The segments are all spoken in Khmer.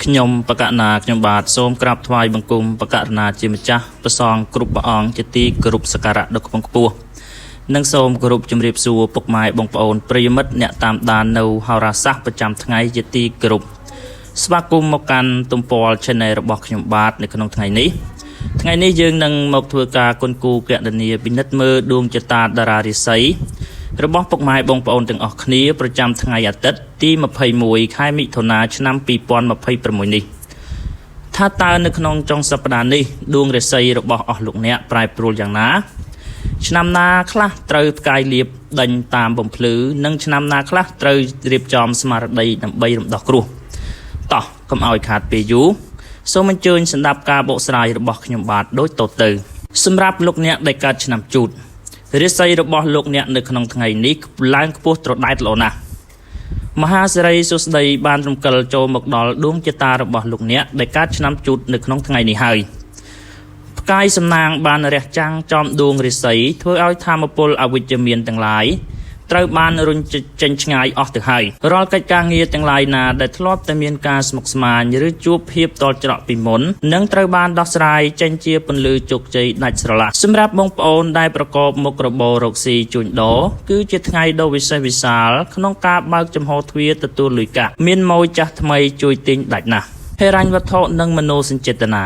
ខ្ញុំបកណាខ្ញុំបាទសូមក្រាបថ្វាយបង្គំបកណាជាម្ចាស់ព្រះសង្ឃគ្រប់ព្រះអង្គជាទីគោរពសក្ការៈដ៏ខ្ពង់ខ្ពស់និងសូមគោរពជំរាបសួរពុកម៉ែបងប្អូនប្រិយមិត្តអ្នកតាមដាននៅហោរាសាស្ត្រប្រចាំថ្ងៃជាទីគោរពស្វាគមន៍មកកាន់ទំព័រ Channel របស់ខ្ញុំបាទនៅក្នុងថ្ងៃនេះយើងនឹងមកធ្វើការគុណគូកណនីពិនិត្យមើលដួងចតាតារារាសីរបស់ពុកម៉ែបងប្អូនទាំងអស់គ្នាប្រចាំថ្ងៃអាទិត្យទី21ខែមិថុនាឆ្នាំ2026នេះថាតើនៅក្នុងចុងសប្តាហ៍នេះដួងរាសីរបស់អស់លោកអ្នកប្រែប្រួលយ៉ាងណាឆ្នាំណាខ្លះត្រូវផ្កាយលៀបដេញតាមបំភ្លឺនិងឆ្នាំណាខ្លះត្រូវរៀបចំស្មារតីដើម្បីរំដោះគ្រោះតោះកុំឲ្យខាតពេលយូរសូមអញ្ជើញស្ដាប់ការបកស្រាយរបស់ខ្ញុំបាទដូចតទៅសម្រាប់លោកអ្នកដែលកើតឆ្នាំជូតរាសីរបស់លោកអ្នកនៅក្នុងថ្ងៃនេះឡើងខ្ពស់ត្រដែតល្អណាស់មហាសិរីសុស្ដីបានរំកិលចូលមកដល់ដួងចតារបស់លោកអ្នកដែលកើតឆ្នាំជូតនៅក្នុងថ្ងៃនេះហើយផ្កាយសំណាងបានរះចាំងចំដួងរាសីធ្វើឲ្យធម្មពលអវិជ្ជមានទាំងឡាយត្រូវបានរុញចេញឆ្ងាយអស់ទៅហើយរាល់កិច្ចការងារទាំងឡាយណាដែលធ្លាប់តែមានការស្មុគស្មាញឬជួបភាពតល់ច្រកពីមុននឹងត្រូវបានដោះស្រាយចេញជាពន្លឺជោគជ័យដាច់ស្រឡះសម្រាប់បងប្អូនដែលប្រកបមុខរបររកស៊ីជួញដូរគឺជាថ្ងៃដ៏វិសេសវិសាលក្នុងការបើកចំហទ្វារទទួលលុយកាក់មានម៉ូយចាស់ថ្មីជួយទិញដាច់ណាស់ហិរញ្ញវត្ថុនិងមនោសញ្ចេតនា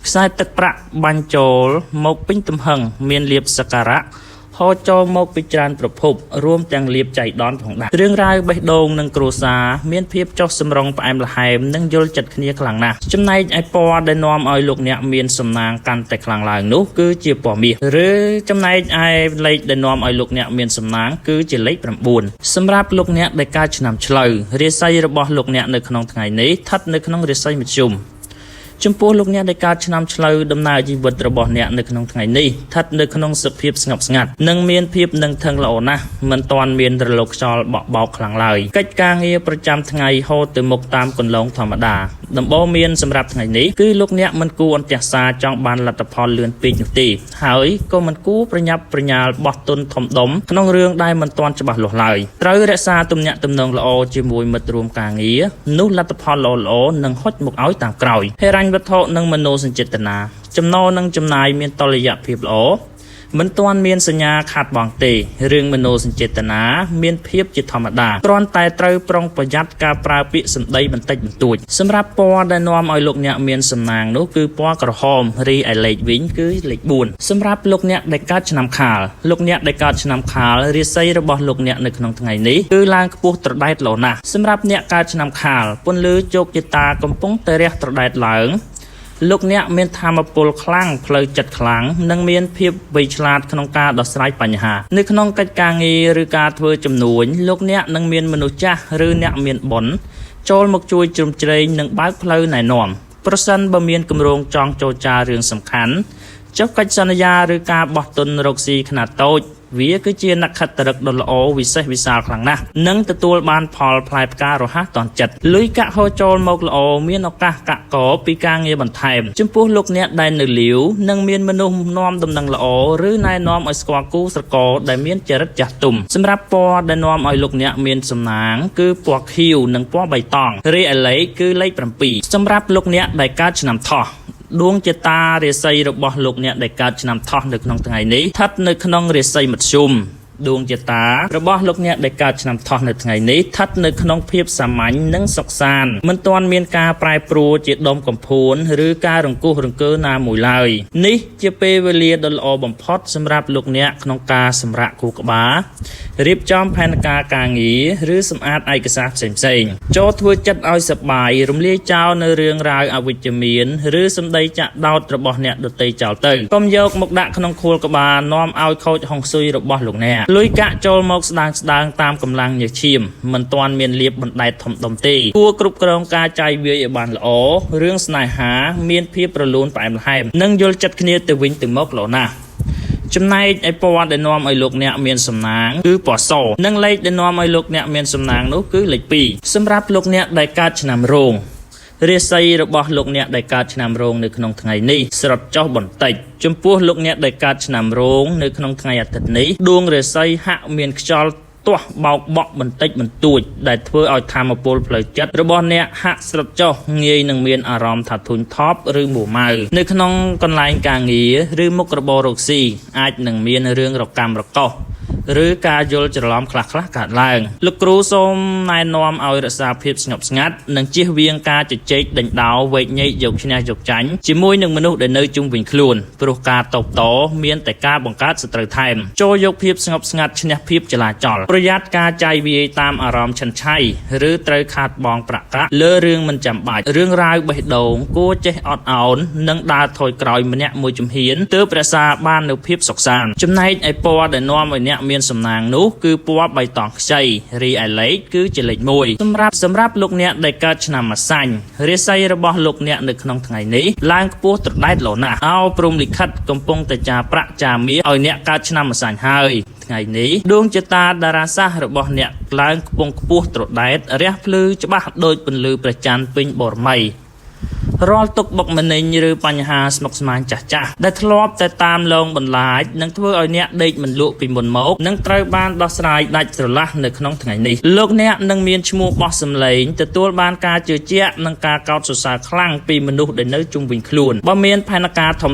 ខ្សែទឹកប្រាក់បាញ់ចូលមកពេញទំហឹងមានលៀបសក្ការៈហោចូលមកពីច្រើនប្រភពរួមទាំងលៀបចៃដន្យផងដែររឿងរ៉ាវបេះដូងនិងគ្រួសារមានភាពចុះសម្រុងផ្អែមល្ហែមនិងយល់ចិត្តគ្នាខ្លាំងណាស់ចំណែកឯពណ៌ដែលនាំឲ្យលោកអ្នកមានសំណាងកាន់តែខ្លាំងឡើងនោះគឺជាពណ៌មាសឬចំណែកឯលេខដែលនាំឲ្យលោកអ្នកមានសំណាងគឺជាលេខ9សម្រាប់លោកអ្នកដែលកើតឆ្នាំឆ្លូវរាសីរបស់លោកអ្នកនៅក្នុងថ្ងៃនេះស្ថិតនៅក្នុងរាសីមធ្យមចំពោះលោកអ្នកដែលកើតឆ្នាំឆ្លូវដំណើរជីវិតរបស់អ្នកនៅក្នុងថ្ងៃនេះស្ថិតនៅក្នុងសភាពស្ងប់ស្ងាត់និងមានភាពនឹងថឹងល្អណាស់មិនទាន់មានរលកខ្យល់បក់បោកខ្លាំងឡើយកិច្ចការងារប្រចាំថ្ងៃហូរទៅមុខតាមគន្លងធម្មតាដំបូងមានសម្រាប់ថ្ងៃនេះគឺលោកអ្នកមិនគួរអន្ទះសារចង់បានលទ្ធផលលឿនពេកនោះទេហើយក៏មិនគួរប្រញាប់ប្រញាល់បោះទុនធំដុំក្នុងរឿងដែលមិនទាន់ច្បាស់លាស់ឡើយត្រូវរក្សាទំនាក់ទំនងល្អជាមួយមិត្តរួមការងារនោះលទ្ធផលល្អៗនឹងហុចមកឲ្យតាមក្រោយហិរញ្ញវត្ថុនិងមនោសញ្ចេតនាចំណូលនិងចំណាយមានតុល្យភាពល្អមិនទាន់មានសញ្ញាខាតបង់ទេរឿងមនោសញ្ចេតនាមានភាពជាធម្មតាគ្រាន់តែត្រូវប្រុងប្រយ័ត្នការប្រើពាក្យសម្ដីបន្តិចបន្តួចសម្រាប់ពណ៌ដែលនាំឲ្យលោកអ្នកមានសំណាងនោះគឺពណ៌ក្រហមរីឯលេខវិញគឺលេខ4សម្រាប់លោកអ្នកដែលកើតឆ្នាំខាលលោកអ្នកដែលកើតឆ្នាំខាលរាសីរបស់លោកអ្នកនៅក្នុងថ្ងៃនេះគឺឡើងខ្ពស់ត្រដែតល្អណាស់សម្រាប់អ្នកកើតឆ្នាំខាលពន្លឺជោគជតាកំពុងតែរះត្រដែតឡើងលោកអ្នកមានធម៌ពលខ្លាំងផ្លូវចិត្តខ្លាំងនិងមានភាពវៃឆ្លាតក្នុងការដោះស្រាយបញ្ហានៅក្នុងកិច្ចការងារឬការធ្វើជំនួញលោកអ្នកនឹងមានមនុស្សចាស់ឬអ្នកមានបុណ្យចូលមកជួយជ្រោមជ្រែងនិងបើកផ្លូវណែនាំប្រសិនបើមានគម្រោងចង់ចូលចាររឿងសំខាន់ចុះកិច្ចសន្យាឬការបោះទុនរកស៊ីខ្នាតតូចវាគឺជានក្ខត្តរឹកដ៏ល្អវិសេសវិសាលខ្លាំងណាស់និងទទួលបានផលផ្លែផ្ការរហ័សទាន់ចិត្តលុយកាក់ហូរចូលមកល្អមានឱកាសកាក់កពីការងារបន្ថែមចំពោះលោកអ្នកដែលនៅលាវនិងមានមនុស្សនាំដំណឹងល្អឬណែនាំឲ្យស្គាល់គូស្រករដែលមានចរិតចាស់ទុំសម្រាប់ពណ៌ដែលនាំឲ្យលោកអ្នកមានសំណាងគឺពណ៌ខៀវនិងពណ៌បៃតងរីឯលេខគឺលេខ7សម្រាប់លោកអ្នកដែលកើតឆ្នាំថោះដួងចតារាសីរបស់លោកអ្នកដែលកើតឆ្នាំថោះនៅក្នុងថ្ងៃនេះស្ថិតនៅក្នុងរាសីមធ្យមដួងចតារបស់លោកអ្នកដែលកើតឆ្នាំថោះនៅថ្ងៃនេះស្ថិតនៅក្នុងភាពសាមញ្ញនិងសុខសាន្តមិនទាន់មានការប្រែប្រួលជាដុំកំភួនឬការរង្គោះរង្គើណាមួយឡើយនេះជាពេលវេលាដ៏ល្អបំផុតសម្រាប់លោកអ្នកក្នុងការសម្រាកខួរក្បាលរៀបចំផែនការការងារឬសម្អាតឯកសារផ្សេងៗចូលធ្វើចិត្តឲ្យសប្បាយរំលាយចោលនៅរឿងរ៉ាវអវិជ្ជមានឬសម្ដីចាក់ដោតរបស់អ្នកដទៃចោលទៅកុំយកមកដាក់ក្នុងខួរក្បាលនាំឲ្យខូចហុងស៊ុយរបស់លោកអ្នកលុយកាក់ចូលមកស្ដាងតាមកម្លាំងញើសឈាមមិនទាន់មានលៀបបណ្ដែតធំដុំទេគួរគ្រប់គ្រងការចាយវាយឲ្យបានល្អរឿងស្នេហាមានភាពរលូនផ្អែមល្ហែមនិងយល់ចិត្តគ្នាទៅវិញទៅមកល្អណាស់ចំណែកឯពណ៌ដែលនាំឲ្យលោកអ្នកមានសំណាងគឺពណ៌សនិងលេខដែលនាំឲ្យលោកអ្នកមានសំណាងនោះគឺលេខ2សម្រាប់លោកអ្នកដែលកើតឆ្នាំរោងរាសីរបស់លោកអ្នកដែលកើតឆ្នាំរោងនៅក្នុងថ្ងៃនេះស្រុតចុះបន្តិចចំពោះលោកអ្នកដែលកើតឆ្នាំរោងនៅក្នុងថ្ងៃអាទិត្យនេះដួងរាសីហាក់មានខ្យល់ ទាស់បោកបក់បន្តិចបន្តួចដែលធ្វើឲ្យធម៌ពលផ្លូវចិត្តរបស់អ្នកហាក់ស្រុតចុះងាយនឹងមានអារម្មណ៍ថាធុញថប់ឬមួម៉ៅនៅក្នុងកន្លែងការងារឬមុខរបររកស៊ីអាចនឹងមានរឿងរកម្មរកុសឬការយល់ច្រឡំខ្លះៗកើតឡើងលោកគ្រូសូមណែនាំឲ្យរក្សាភាពស្ងប់ស្ងាត់និងជៀសវាងការជជែកដេញដោលវែកញែកយកឈ្នះយកចាញ់ជាមួយនឹងមនុស្សដែលនៅជុំវិញខ្លួនព្រោះការតបតមានតែការបង្កើតសត្រូវថែមចូលយកភាពស្ងប់ស្ងាត់ឈ្នះភាពចលាចលប្រយ័ត្នការចាយវាយតាមអារម្មណ៍ឆិនឆៃឬត្រូវខាតបង់ប្រាក់កាក់លើរឿងមិនចាំបាច់រឿងរ៉ាវបេះដូងគួរចេះអត់ឱននិងដើរថយក្រោយម្នាក់មួយជំហានទើបរក្សាបាននូវភាពសុខសាន្តចំណែកឯពណ៌ដែលនាំឲ្យអ្នកមានសំណាងនោះគឺពណ៌បៃតងខ្ចីរីឯលេខគឺជាលេខ1សម្រាប់លោកអ្នកដែលកើតឆ្នាំម្សាញ់រាសីរបស់លោកអ្នកនៅក្នុងថ្ងៃនេះឡើងខ្ពស់ត្រដែតលោណាស់អោព្រំលិខិតកំពុងតែចាប្រាក់ចាមាសឲ្យអ្នកកើតឆ្នាំម្សាញ់ហើយថ្ងៃនេះដួងជតាតារាសាស្ត្ររបស់អ្នកឡើងខ្ពង់ខ្ពស់ត្រដែតរះភ្លឺច្បាស់ដូចពន្លឺព្រះច័ន្ទពេញបរមីរាល់ទុកបុកម្នេញឬបញ្ហាស្មុគស្មាញចាស់ដែលធ្លាប់តែតាមលងបន្លាចនឹងធ្វើឲ្យអ្នកដេកមិនលក់ពីមុនមកនឹងត្រូវបានដោះស្រាយដាច់ស្រឡះនៅក្នុងថ្ងៃនេះលោកអ្នកនឹងមានឈ្មោះបោះសម្លេងទទួលបានការជឿជាក់និងការកោតសរសើរខ្លាំងពីមនុស្សដែលនៅជុំវិញខ្លួនបើមានផែនការធំ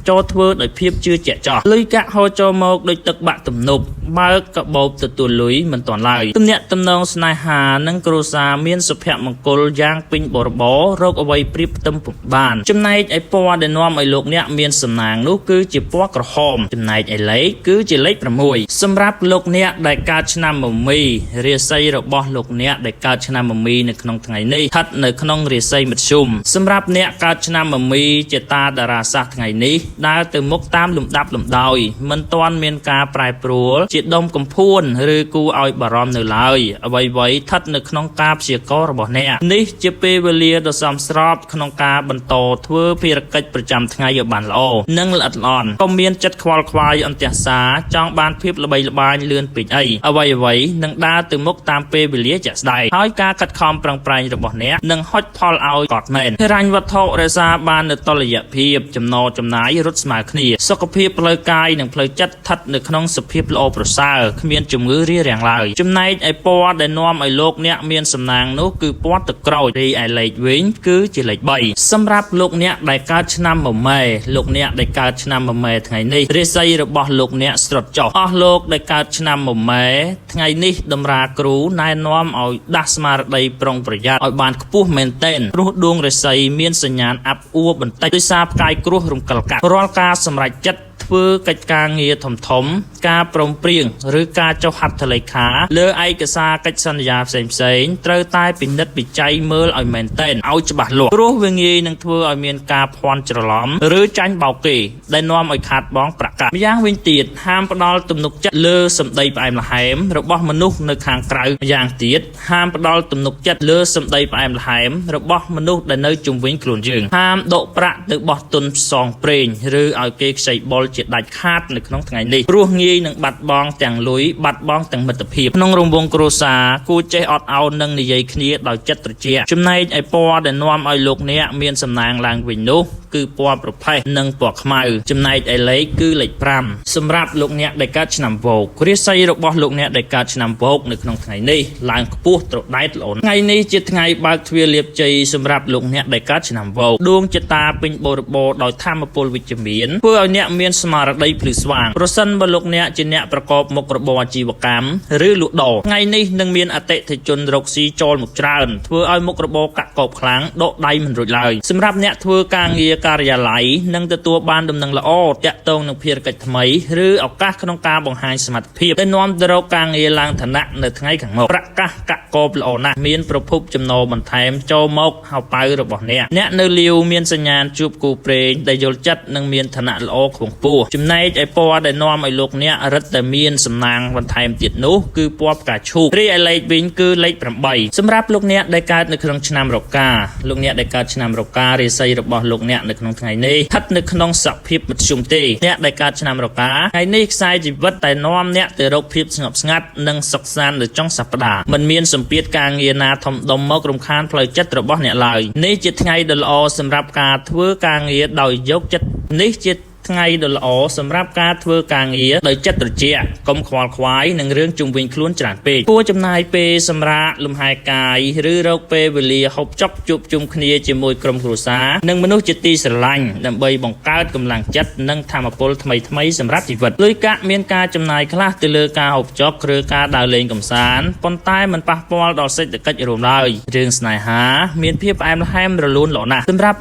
ចូលធ្វើដោយភាពជឿជាក់ចោះលុយកាក់ហូរចូលមកដូចទឹកបាក់ទំនប់បើកកាបូបទទួលលុយមិនទាន់ឡើយទំនាក់ទំនងស្នេហានិងគ្រួសារមានសុភមង្គលយ៉ាងពេញបរិបូរណ៍រកអ្វីប្រៀបផ្ទឹមពុំបានចំណែកឯពណ៌ដែលនាំឲ្យលោកអ្នកមានសំណាងនោះគឺជាពណ៌ក្រហមចំណែកឯលេខគឺជាលេខ6សម្រាប់លោកអ្នកដែលកើតឆ្នាំមមីរាសីរបស់លោកអ្នកដែលកើតឆ្នាំមមីនៅក្នុងថ្ងៃនេះស្ថិតនៅក្នុងរាសីមធ្យមសម្រាប់អ្នកកើតឆ្នាំមមីជាតាតារាសាស្ត្រថ្ងៃនេះដើរទៅមុខតាមលំដាប់លំដោយមិនទាន់មានការប្រែប្រួលជាដុំកំភួនឬគួរឲ្យបារម្ភនៅឡើយអ្វីៗស្ថិតនៅក្នុងការព្យាករណ៍របស់អ្នកនេះជាពេលវេលាដ៏សមស្របក្នុងការបន្តធ្វើភារកិច្ចប្រចាំថ្ងៃឲ្យបានល្អនិងល្អិតល្អន់ក៏មានចិត្តខ្វល់ខ្វាយអន្ទះសារចង់បានភាពល្បីល្បាញលឿនពេកអីអ្វីៗនឹងដើរទៅមុខតាមពេលវេលាជាក់ស្ដែងហើយការខិតខំប្រឹងប្រែងរបស់អ្នកនឹងហុចផលឲ្យគាត់មែនហិរញ្ញវត្ថុរក្សាបាននូវតុល្យភាពចំណូលចំណាយរត់ស្មើគ្នាសុខភាពផ្លូវកាយនិងផ្លូវចិត្តស្ថិតនៅក្នុងសភាពល្អប្រសើរគ្មានជំងឺរារាំងឡើយចំណែកឯពណ៌ដែលនាំឲ្យលោកអ្នកមានសំណាងនោះគឺពណ៌ទឹកក្រូចរីឯលេខវិញគឺជាលេខ3សម្រាប់លោកអ្នកដែលកើតឆ្នាំមមែលោកអ្នកដែលកើតឆ្នាំមមែថ្ងៃនេះរាសីរបស់លោកអ្នកស្រុតចុះអស់លោកដែលកើតឆ្នាំមមែថ្ងៃនេះតម្រាគ្រូណែនាំឲ្យដាស់ស្មារតីប្រុងប្រយ័ត្នឲ្យបានខ្ពស់មែនទែនព្រោះដួងរាសីមានសញ្ញាណអាប់អួរបន្តិចដោយសារផ្កាយគ្រោះរំកិលកាត់រាល់ការសម្រេចចិត្តធ្វើកិច្ចការងារធំការព្រមព្រៀងឬការចុះហត្ថលេខាលើឯកសារកិច្ចសន្យាផ្សេងត្រូវតែពិនិត្យវិច័យមើលឲ្យមែនទែនឲ្យច្បាស់លាស់ព្រោះវាងាយនឹងធ្វើឲ្យមានការភ័ន្តច្រឡំឬចាញ់បោកគេដែលនាំឲ្យខាតបង់ប្រាក់កាសម្យ៉ាងវិញទៀតហាមផ្ដល់ទំនុកចិត្តលើសម្ដីផ្អែមល្ហែមរបស់មនុស្សនៅខាងក្រៅម្យ៉ាងទៀតហាមផ្ដល់ទំនុកចិត្តលើសម្ដីផ្អែមល្ហែមរបស់មនុស្សដែលនៅជុំវិញខ្លួនយើងហាមដកប្រាក់ទៅបោះទុនផ្សងព្រេងឬឲ្យគេខ្ចីបុលជាដាច់ខាតនៅក្នុងថ្ងៃនេះព្រោះងាយនឹងបាត់បង់ទាំងលុយបាត់បង់ទាំងមិត្តភាពក្នុងរង្វង់គ្រួសារគួរចេះអត់ឱននិងនិយាយគ្នាដោយចិត្តត្រជាក់ចំណែកឯពណ៌ដែលនាំឲ្យលោកអ្នកមានសំណាងឡើងវិញនោះគឺពណ៌ប្រផេះនិងពណ៌ខ្មៅចំណែកឯលេខគឺលេខ5សម្រាប់លោកអ្នកដែលកើតឆ្នាំវោករាសីរបស់លោកអ្នកដែលកើតឆ្នាំវោកនៅក្នុងថ្ងៃនេះឡើងខ្ពស់ត្រដែតល្អថ្ងៃនេះជាថ្ងៃបើកទ្វារលាភជ័យសម្រាប់លោកអ្នកដែលកើតឆ្នាំវោកដួងជតាពេញបរិបូរណ៍ដោយធម៌ពលវិជ្ជមានធ្វើឲ្យអ្នកមានស្មារតីភ្លឺស្វាងប្រសិនបើលោកអ្នកជាអ្នកប្រកបមុខរបរអាជីវកម្មឬលក់ដូរថ្ងៃនេះនឹងមានអតិថិជនរកស៊ីចូលមកច្រើនធ្វើឲ្យមុខរបរកាក់កបខ្លាំងដកដៃមិនរួចឡើយសម្រាប់អ្នកធ្វើការងារការិយាល័យនឹងទទួលបានដំណឹងល្អទាក់ទងនឹងភារកិច្ចថ្មីឬឱកាសក្នុងការបង្ហាញសមត្ថភាពដែលនាំទៅរកការងារឡើងឋានៈនៅថ្ងៃខាងមុខប្រកាសកាក់កបល្អណាស់មានប្រភពចំណូលបន្ថែមចូលមកហៅប៉ៅរបស់អ្នកនៅលាវមានសញ្ញាណជួបគូព្រេងដែលយល់ចិត្តនិងមានឋានៈល្អខ្ពង់ខ្ពស់ចំណែកឯពណ៌ដែលនាំឲ្យលោកអ្នករឹតតែមានសំណាងបន្ថែមទៀតនោះគឺពណ៌ផ្កាឈូករីឯលេខវិញគឺលេខ8សម្រាប់លោកអ្នកដែលកើតនៅក្នុងឆ្នាំរកាលោកអ្នកដែលកើតឆ្នាំរការាសីរបស់លោកអ្នកនៅក្នុងថ្ងៃនេះស្ថិតនៅក្នុងសភាពមធ្យមទេអ្នកដែលកើតឆ្នាំរកាថ្ងៃនេះខ្សែជីវិតតែនាំអ្នកទៅរកភាពស្ងប់ស្ងាត់និងសុខសាន្តនៅចុងសប្តាហ៍មិនមានសម្ពាធការងារណាធំដុំមករំខានផ្លូវចិត្តរបស់អ្នកឡើយនេះជាថ្ងៃដ៏ល្អសម្រាប់ការធ្វើការងារដោយយកចិត្តនេះជា ថ្ងៃដ៏ល្អសម្រាប់ការធ្វើការងារដោយចិត្តត្រជាក់កុំខ្វល់ខ្វាយនឹងរឿងជុំវិញខ្លួនច្រើនពេកគួរចំណាយពេលសម្រាកលំហែកាយឬរកពេលវេលាហូបចុកជួបជុំគ្នាជាមួយក្រុមគ្រួសារនិងមនុស្សជាទីស្រឡាញ់ដើម្បីបង្កើតកម្លាំងចិត្តនិងថាមពលថ្មីៗសម្រាប់ជីវិតលុយកាក់មានការចំណាយខ្លះទៅលើការហូបចុកឬការដើរលេងកម្សាន្តប៉ុន្តែមិនប៉ះពាល់ដល់សេដ្ឋកិច្ចរួមឡើយរឿងស្នេហាមានភាពផ្អែមល្ហែមរលូនល្អណាស់សម្រាប់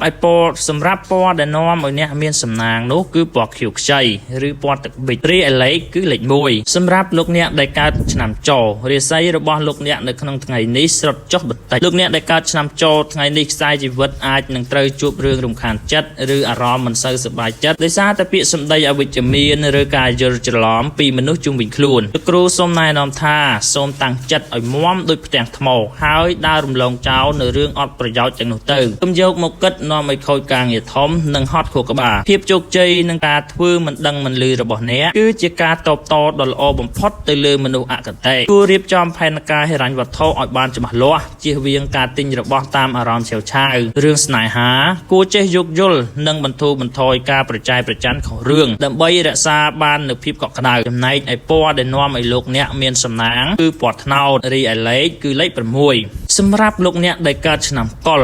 ពណ៌ដែលនាំឲ្យអ្នកមានសំណាងនោះគឺពណ៌ខៀវខ្ចីឬពណ៌ទឹកប៊ិចរីឯលេខគឺលេខ1សម្រាប់លោកអ្នកដែលកើតឆ្នាំចរាសីរបស់លោកអ្នកនៅក្នុងថ្ងៃនេះស្រុតចុះបន្តិចលោកអ្នកដែលកើតឆ្នាំចថ្ងៃនេះខ្សែជីវិតអាចនឹងត្រូវជួបរឿងរំខានចិត្តឬអារម្មណ៍មិនសូវសប្បាយចិត្តដោយសារតែពាក្យសម្ដីអវិជ្ជមានឬការយល់ច្រឡំពីមនុស្សជុំវិញខ្លួនលោកគ្រូសូមណែនាំថាសូមតាំងចិត្តឲ្យមាំដូចផ្ទាំងថ្មហើយដើររំលងចោលនៅរឿងអត់ប្រយោជន៍ទាំងនោះទៅកុំយកមកគិតនាំឲ្យខូចការងារធំនិងហត់ខួរក្បាលភាពជោគជ័យនិងការធ្វើមិនដឹងមិនលឺរបស់អ្នកគឺជាការតបតដ៏ល្អបំផុតទៅលើមនុស្សអកតេគួររៀបចំផែនការហិរញ្ញវត្ថុឲ្យបានច្បាស់លាស់ជៀសវាងការទិញរបស់តាមអារម្មណ៍ឆេវឆាវរឿងស្នេហាគួរចេះយោគយល់និងបន្ធូរបន្ថយការប្រចែកប្រច័ណ្ឌខុសរឿងដើម្បីរក្សាបាននូវភាពកក់ក្ដៅចំណែកឯពណ៌ដែលនាំឲ្យលោកអ្នកមានសំណាងគឺពណ៌ត្នោតរីឯលេខគឺលេខ6សម្រាប់លោកអ្នកដែលកើតឆ្នាំកុ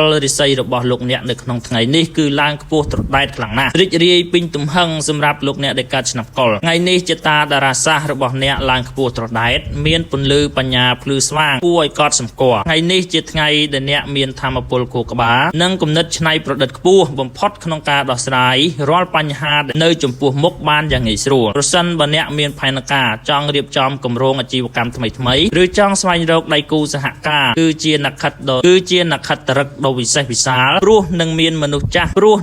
ររាសីរបស់លោកអ្នកនៅក្នុងថ្ងៃនេះគឺឡើងខ្ពស់ត្រដែតខ្លាំងណាស់រីករាយពេញទំហឹងសម្រាប់លោកអ្នកដែលកើតឆ្នាំកុរថ្ងៃនេះចតាតារាសាស្ត្ររបស់អ្នកឡើងខ្ពស់ត្រដែតមានពន្លឺបញ្ញាភ្លឺស្វាងគួរឲ្យកត់សម្គាល់ថ្ងៃនេះជាថ្ងៃដែលអ្នកមានថាមពលខួរក្បាលនិងគំនិតច្នៃប្រឌិតខ្ពស់បំផុតក្នុងការដោះស្រាយរាល់បញ្ហាដែលនៅចំពោះមុខបានយ៉ាងងាយស្រួលប្រសិនបើអ្នកមានផែនការចង់រៀបចំគម្រោងអាជីវកម្មថ្មីៗឬចង់ស្វែងរកដៃគូសហការគឺជានក្ខត្តរឹកដ៏វិសេសវិសាលព្រោះនឹងមានមនុស្សចាំគ្រប់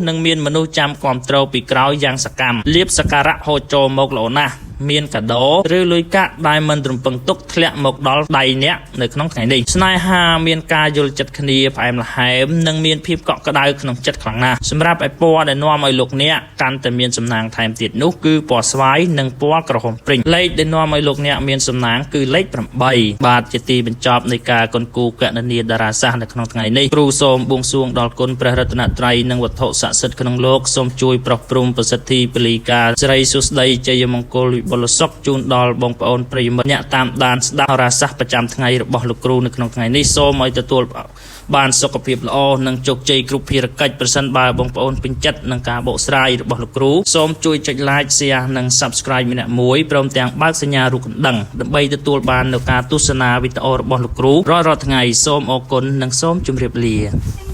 គ្រងពីក្រោយយ៉ាងសកម្មលៀបសក្ការៈហូរចូលមកល្អណាស់មានកាដូឬលុយកាក់ដែលមិនរំពឹងទុកធ្លាក់មកដល់ដៃអ្នកនៅក្នុងថ្ងៃនេះស្នេហាមានការយល់ចិត្តគ្នាផ្អែមល្ហែមនិងមានភាពកក់ក្ដៅក្នុងចិត្តខ្លាំងណាស់សម្រាប់ឯពណ៌ដែលនាំឲ្យលោកអ្នកកាន់តែមានសំណាងថែមទៀតនោះគឺពណ៌ស្វាយនិងពណ៌ក្រហមព្រិញលេខដែលនាំឲ្យលោកអ្នកមានសំណាងគឺលេខ8បាទជាទីបញ្ចប់នៃការគន់គូរកណនីតារាសាស្ត្រនៅក្នុងថ្ងៃនេះគ្រូសូមបួងសួងដល់គុណព្រះរតនត្រ័យនិងវត្ថុស័ក្តិសិទ្ធិក្នុងលោកសូមជួយប្រោះព្រំប្រសិទ្ធិពលីការសិរីសុស្ដីជ័យមង្គលបលសុខជូនដល់បងប្អូនប្រិយមិត្តអ្នកតាមដានស្ដាប់តារាសាស្ត្រប្រចាំថ្ងៃរបស់លោកគ្រូនៅក្នុងថ្ងៃនេះសូមឲ្យទទួលបានសុខភាពល្អនិងជោគជ័យគ្រប់ភារកិច្ចប្រសិនបើបងប្អូនពេញចិត្តនឹងការបកស្រាយរបស់លោកគ្រូសូមជួយចុច like share និង subscribe ម្នាក់មួយព្រមទាំងបើកសញ្ញារូបកណ្ដឹងដើម្បីទទួលបាននូវការទស្សនាវីដេអូរបស់លោកគ្រូរាល់ថ្ងៃសូមអរគុណនិងសូមជម្រាបលា